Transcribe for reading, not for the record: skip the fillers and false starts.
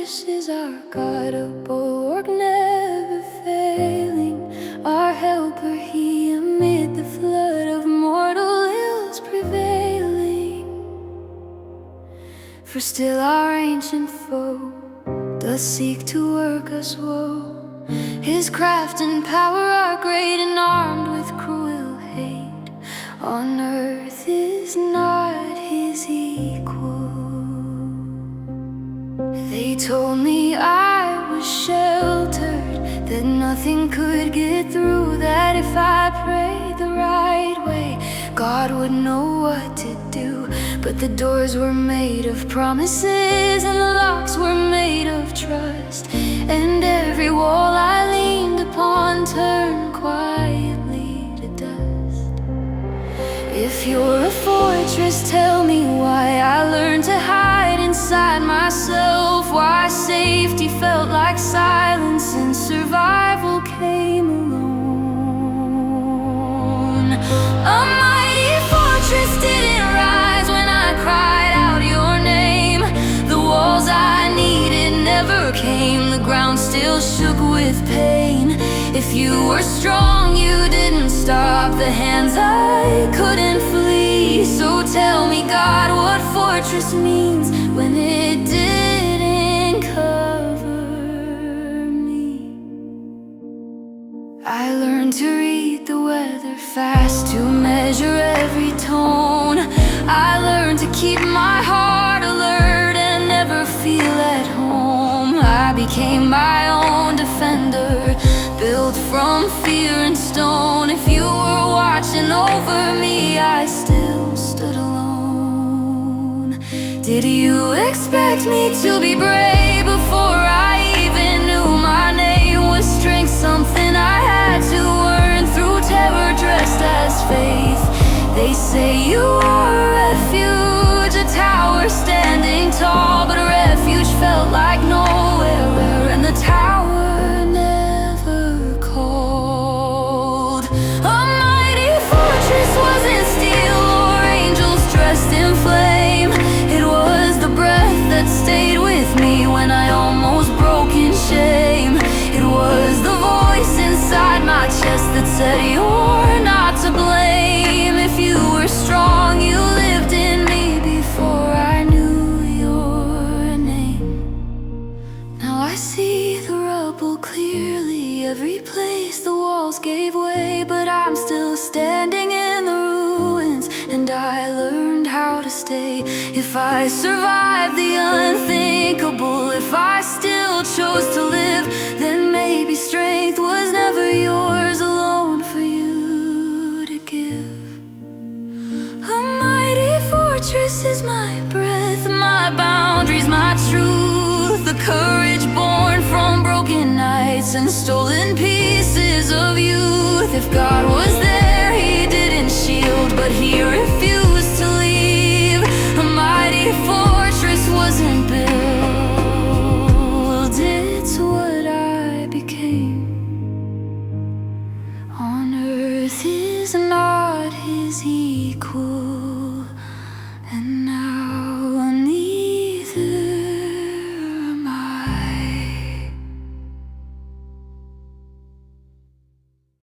fortress is our God, a bulwark never failing, our helper He amid the flood of mortal ills prevailing. For still our ancient foe does seek to work us woe. His craft and power are great, and armed with cruel hate, on earth is not His equal. They told me I was sheltered, that nothing could get through, that if I prayed the right way, God would know what to do. But the doors were made of promises, and the locks were made of trust, and every wall I leaned upon turned quietly to dust. If you're a fortress, tell me why I learned to hide inside myself, why safety felt like silence and survival came alone. A mighty fortress didn't rise when I cried out your name. The walls I needed never came, the ground still shook with pain. If you were strong, you didn't stop the hands I couldn't flee. So tell me, God, what fortress means when it didn't cover me. I learned to read the weather fast, to measure every tone. I learned to keep my heart alert and never feel at home. I became my own defender, built from fear and stone. If you were watching over me, I still stood alone. Did you expect me to be brave before I even knew my name? Was strength something I had to earn through terror dressed as faith? They say you are a refuge, a tower standing tall, but a refuge felt like nowhere, and the tower never called. A mighty fortress wasn't steel or angels dressed in flame. It was the breath that stayed with me when I almost broke in shame. It was the voice inside my chest that said, you're not to blame. If you were strong, you lived in me before I knew your name. Now I see the rubble clearly, every place the walls gave way, but I'm still standing in the ruins, and I learned how to stay. If I survived the unthinkable, if I still chose to live, then maybe strength was never yours alone for you to give. A mighty fortress is my breath, my boundaries, my truth, the courage born from broken nights and stolen pieces of youth. If God was there, He didn't shield, but He refused.